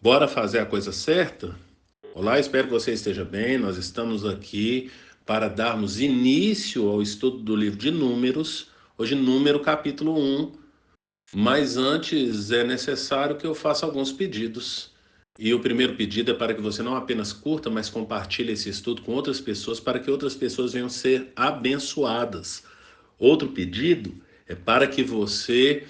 Bora fazer a coisa certa? Olá, espero que você esteja bem. Nós estamos aqui para darmos início ao estudo do livro de Números, hoje número capítulo 1. Mas antes é necessário que eu faça alguns pedidos. E o primeiro pedido é para que você não apenas curta, mas compartilhe esse estudo com outras pessoas para que outras pessoas venham ser abençoadas. Outro pedido é para que você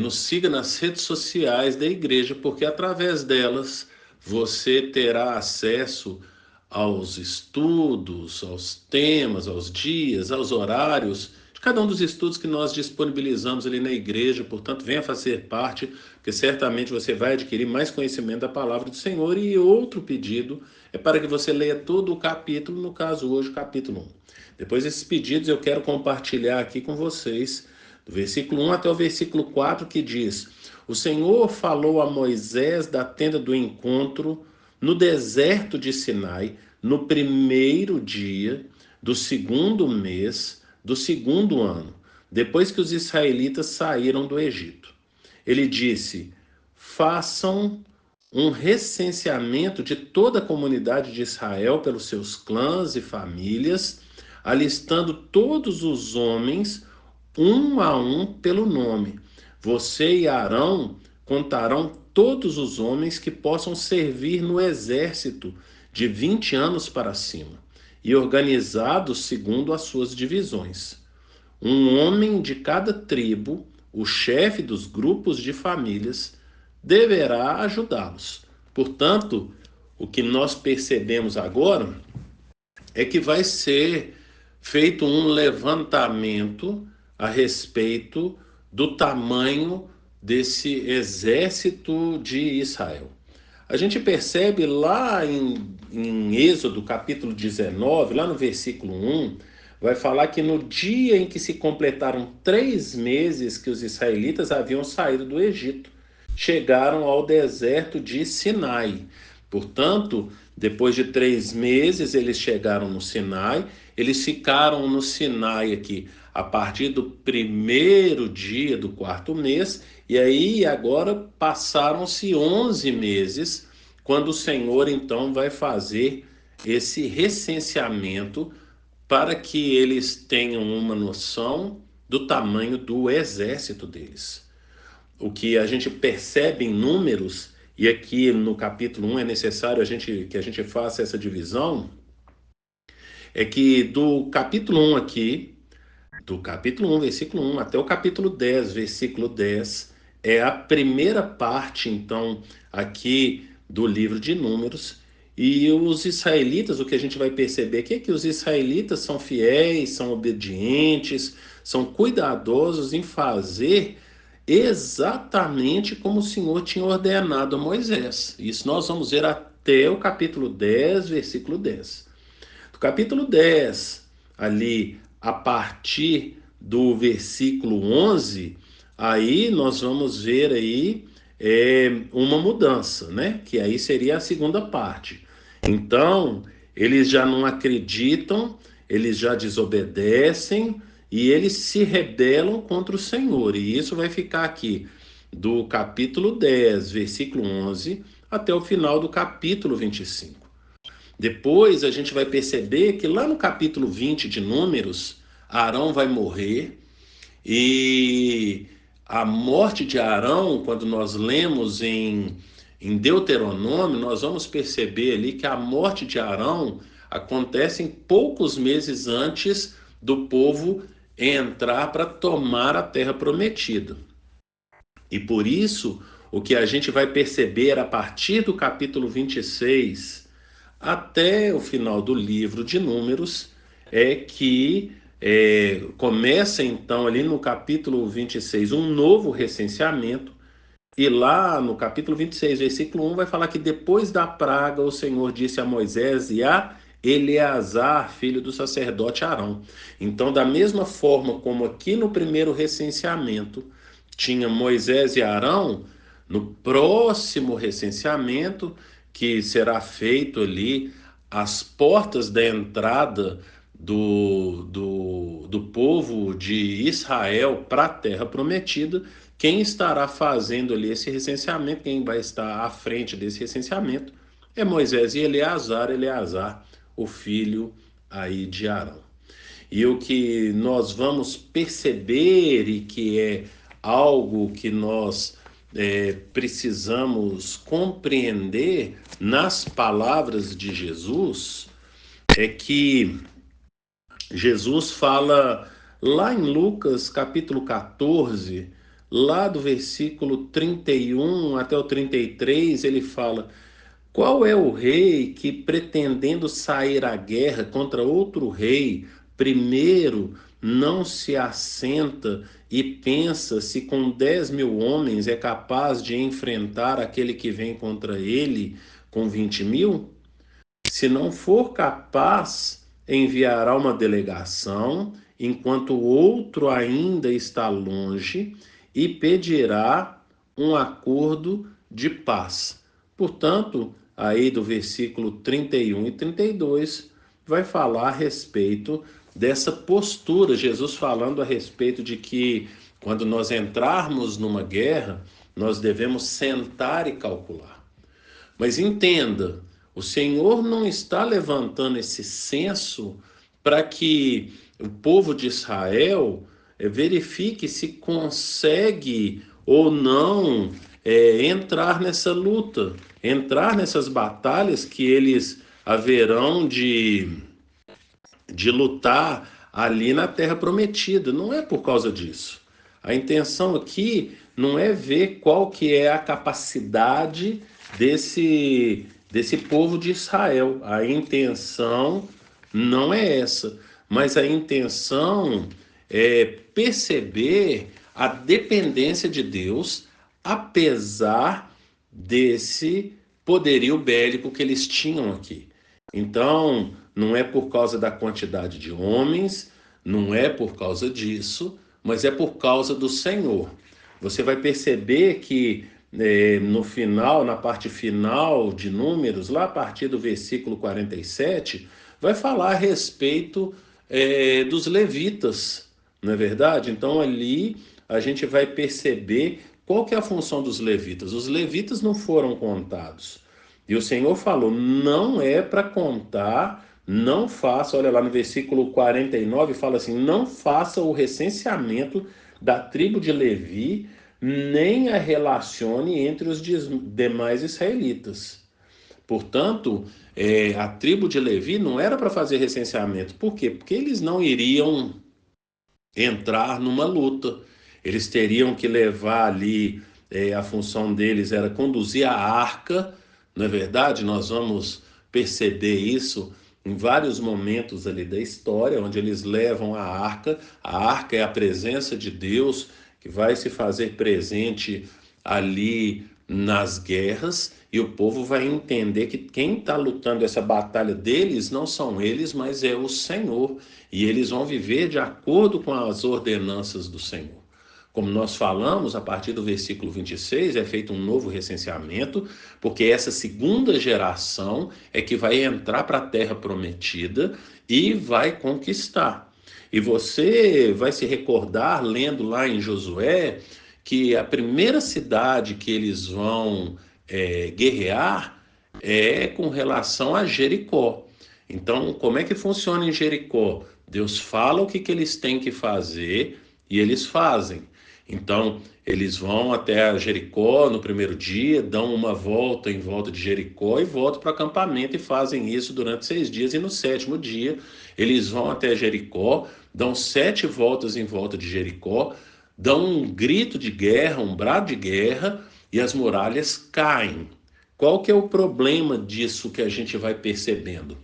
nos siga nas redes sociais da igreja, porque através delas você terá acesso aos estudos, aos temas, aos dias, aos horários de cada um dos estudos que nós disponibilizamos ali na igreja. Portanto, venha fazer parte, porque certamente você vai adquirir mais conhecimento da palavra do Senhor. E outro pedido é para que você leia todo o capítulo, no caso hoje, capítulo 1. Depois desses pedidos eu quero compartilhar aqui com vocês, do versículo 1 até o versículo 4, que diz: O Senhor falou a Moisés da tenda do encontro no deserto de Sinai, no primeiro dia do segundo mês do segundo ano, depois que os israelitas saíram do Egito. Ele disse: Façam um recenseamento de toda a comunidade de Israel pelos seus clãs e famílias, alistando todos os homens, um a um, pelo nome. Você e Arão contarão todos os homens que possam servir no exército de 20 anos para cima, e organizados segundo as suas divisões. Um homem de cada tribo, o chefe dos grupos de famílias, deverá ajudá-los. Portanto, o que nós percebemos agora é que vai ser feito um levantamento a respeito do tamanho desse exército de Israel. A gente percebe lá em Êxodo capítulo 19, lá no versículo 1, vai falar que no dia em que se completaram 3 meses que os israelitas haviam saído do Egito, chegaram ao deserto de Sinai. Portanto, depois de 3 meses, eles chegaram no Sinai. Eles ficaram no Sinai aqui a partir do primeiro dia do quarto mês. E aí, agora, passaram-se 11 meses, quando o Senhor, então, vai fazer esse recenseamento para que eles tenham uma noção do tamanho do exército deles. O que a gente percebe em números, e aqui no capítulo 1 é necessário que a gente faça essa divisão, é que do capítulo 1 aqui, do capítulo 1, versículo 1, até o capítulo 10, versículo 10, é a primeira parte, então, aqui do livro de Números. E os israelitas, o que a gente vai perceber aqui é que os israelitas são fiéis, são obedientes, são cuidadosos em fazer exatamente como o Senhor tinha ordenado a Moisés. Isso nós vamos ver até o capítulo 10, versículo 10. Do capítulo 10, ali, a partir do versículo 11, aí nós vamos ver aí uma mudança, né? Que aí seria a segunda parte. Então, eles já não acreditam, eles já desobedecem e eles se rebelam contra o Senhor. E isso vai ficar aqui do capítulo 10, versículo 11, até o final do capítulo 25. Depois a gente vai perceber que lá no capítulo 20 de Números, Arão vai morrer e a morte de Arão, quando nós lemos em Deuteronômio, nós vamos perceber ali que a morte de Arão acontece em poucos meses antes do povo entrar para tomar a terra prometida. E por isso, o que a gente vai perceber a partir do capítulo 26 até o final do livro de Números é que começa então ali no capítulo 26 um novo recenseamento, e lá no capítulo 26, versículo 1, vai falar que depois da praga o Senhor disse a Moisés e a Eleazar, filho do sacerdote Arão. Então, da mesma forma como aqui no primeiro recenseamento tinha Moisés e Arão, no próximo recenseamento, que será feito ali às portas da entrada do povo de Israel para a terra prometida, quem estará fazendo ali esse recenseamento, quem vai estar à frente desse recenseamento, é Moisés e Eleazar, o filho aí de Arão. E o que nós vamos perceber e que é algo que nós precisamos compreender nas palavras de Jesus é que Jesus fala lá em Lucas capítulo 14, lá do versículo 31 até o 33, ele fala: qual é o rei que, pretendendo sair à guerra contra outro rei, primeiro não se assenta e pensa se com 10.000 homens é capaz de enfrentar aquele que vem contra ele com 20.000? Se não for capaz, enviará uma delegação, enquanto o outro ainda está longe, e pedirá um acordo de paz. Portanto, aí do versículo 31 e 32, vai falar a respeito dessa postura, Jesus falando a respeito de que quando nós entrarmos numa guerra, nós devemos sentar e calcular. Mas entenda, o Senhor não está levantando esse censo para que o povo de Israel verifique se consegue ou não entrar nessa luta, entrar nessas batalhas que eles haverão de lutar ali na Terra Prometida. Não é por causa disso. A intenção aqui não é ver qual que é a capacidade desse povo de Israel. A intenção não é essa, mas a intenção é perceber a dependência de Deus, apesar desse poderio bélico que eles tinham aqui. Então, não é por causa da quantidade de homens, não é por causa disso, mas é por causa do Senhor. Você vai perceber que no final, na parte final de Números, lá a partir do versículo 47, vai falar a respeito dos levitas, não é verdade? Então ali a gente vai perceber qual que é a função dos levitas. Os levitas não foram contados. E o Senhor falou, não é para contar, não faça, olha lá no versículo 49, fala assim, não faça o recenseamento da tribo de Levi, nem a relacione entre os demais israelitas. Portanto, a tribo de Levi não era para fazer recenseamento. Por quê? Porque eles não iriam entrar numa luta. Eles teriam que levar ali, a função deles era conduzir a arca, não é verdade? Nós vamos perceber isso em vários momentos ali da história, onde eles levam a arca. A arca é a presença de Deus que vai se fazer presente ali nas guerras, e o povo vai entender que quem está lutando essa batalha deles não são eles, mas é o Senhor, e eles vão viver de acordo com as ordenanças do Senhor. Como nós falamos, a partir do versículo 26, é feito um novo recenseamento, porque essa segunda geração é que vai entrar para a terra prometida e vai conquistar. E você vai se recordar, lendo lá em Josué, que a primeira cidade que eles vão guerrear é com relação a Jericó. Então, como é que funciona em Jericó? Deus fala o que eles têm que fazer e eles fazem. Então, eles vão até Jericó no primeiro dia, dão uma volta em volta de Jericó e voltam para o acampamento e fazem isso durante 6 dias. E no 7º dia, eles vão até Jericó, dão 7 voltas em volta de Jericó, dão um grito de guerra, um brado de guerra, e as muralhas caem. Qual que é o problema disso que a gente vai percebendo?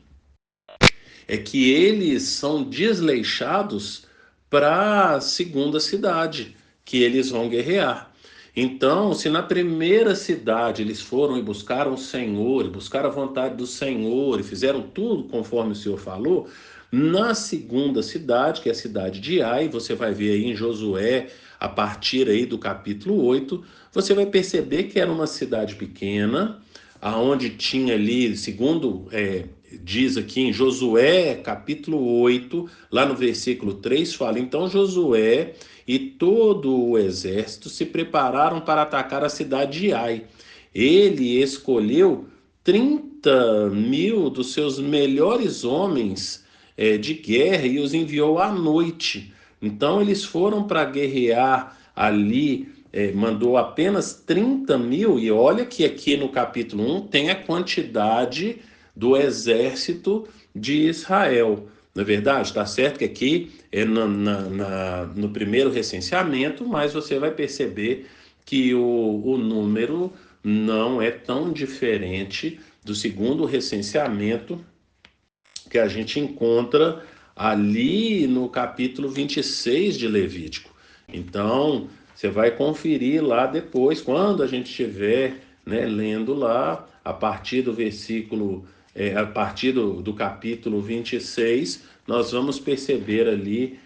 É que eles são desleixados para a segunda cidade que eles vão guerrear. Então, se na primeira cidade eles foram e buscaram o Senhor, e buscaram a vontade do Senhor, e fizeram tudo conforme o Senhor falou, na segunda cidade, que é a cidade de Ai, você vai ver aí em Josué, a partir aí do capítulo 8, você vai perceber que era uma cidade pequena, aonde tinha ali, segundo diz aqui em Josué, capítulo 8, lá no versículo 3, fala: então Josué e todo o exército se prepararam para atacar a cidade de Ai. Ele escolheu 30.000 dos seus melhores homens de guerra e os enviou à noite. Então eles foram para guerrear ali, mandou apenas 30.000, e olha que aqui no capítulo 1 tem a quantidade do exército de Israel. Não é verdade? Está certo que aqui é no primeiro recenseamento, mas você vai perceber que o número não é tão diferente do segundo recenseamento que a gente encontra ali no capítulo 26 de Levítico. Então, você vai conferir lá depois, quando a gente estiver, né, lendo lá, a partir do versículo, a partir do capítulo 26, nós vamos perceber ali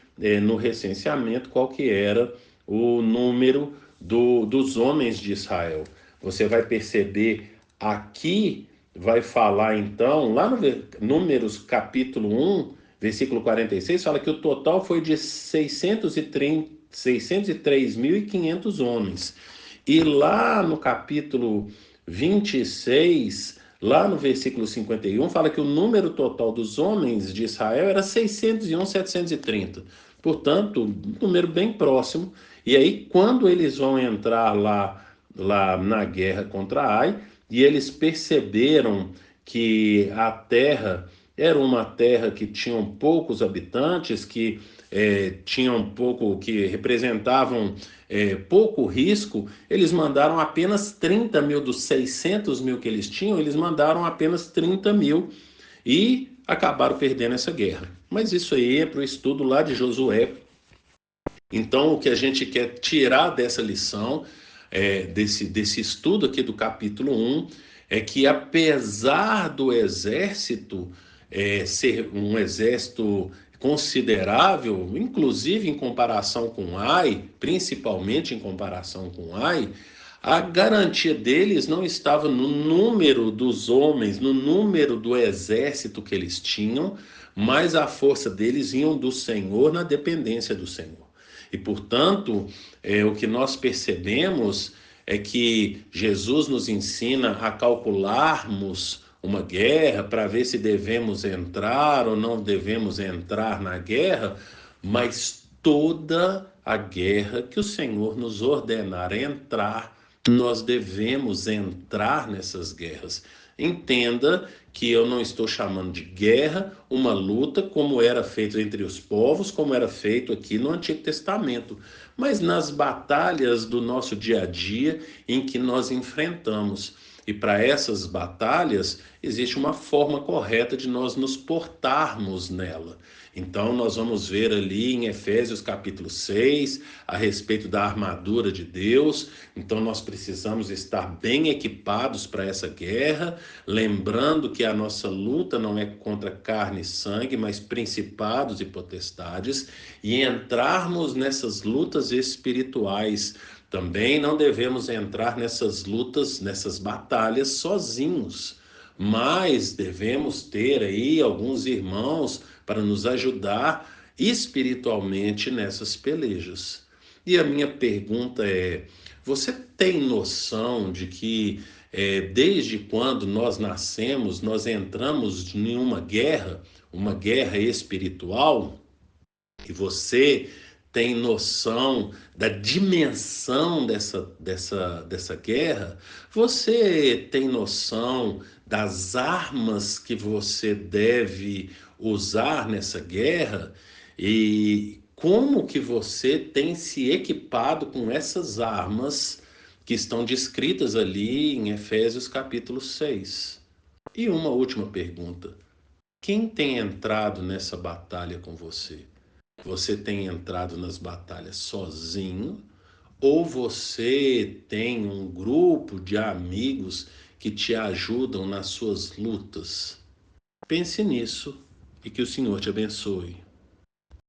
no recenseamento qual que era o número dos homens de Israel. Você vai perceber aqui, vai falar então, lá no Números capítulo 1, versículo 46, fala que o total foi de 603.500 homens. E lá no capítulo 26, lá no versículo 51, fala que o número total dos homens de Israel era 601.730. Portanto, um número bem próximo. E aí, quando eles vão entrar lá na guerra contra Ai, e eles perceberam que a terra era uma terra que tinha poucos habitantes, que tinham pouco, que representavam pouco risco, eles mandaram apenas 30.000 dos 600.000 que eles tinham, eles mandaram apenas 30.000 e acabaram perdendo essa guerra. Mas isso aí é para o estudo lá de Josué. Então, o que a gente quer tirar dessa lição, desse estudo aqui do capítulo 1, é que apesar do exército ser um exército considerável, inclusive em comparação com Ai, principalmente em comparação com Ai, a garantia deles não estava no número dos homens, no número do exército que eles tinham, mas a força deles vinha do Senhor, na dependência do Senhor. E, portanto, o que nós percebemos é que Jesus nos ensina a calcularmos uma guerra para ver se devemos entrar ou não devemos entrar na guerra, mas toda a guerra que o Senhor nos ordenar entrar, nós devemos entrar nessas guerras. Entenda que eu não estou chamando de guerra uma luta como era feito entre os povos, como era feito aqui no Antigo Testamento, mas nas batalhas do nosso dia a dia em que nós enfrentamos. E para essas batalhas existe uma forma correta de nós nos portarmos nela. Então nós vamos ver ali em Efésios capítulo 6 a respeito da armadura de Deus. Então nós precisamos estar bem equipados para essa guerra, lembrando que a nossa luta não é contra carne e sangue, mas principados e potestades, e entrarmos nessas lutas espirituais. Também não devemos entrar nessas lutas, nessas batalhas sozinhos, mas devemos ter aí alguns irmãos para nos ajudar espiritualmente nessas pelejas. E a minha pergunta é: você tem noção de que desde quando nós nascemos, nós entramos em uma guerra espiritual? E você tem noção da dimensão dessa guerra? Você tem noção das armas que você deve usar nessa guerra? E como que você tem se equipado com essas armas que estão descritas ali em Efésios capítulo 6? E uma última pergunta: quem tem entrado nessa batalha com você? Você tem entrado nas batalhas sozinho ou você tem um grupo de amigos que te ajudam nas suas lutas? Pense nisso e que o Senhor te abençoe.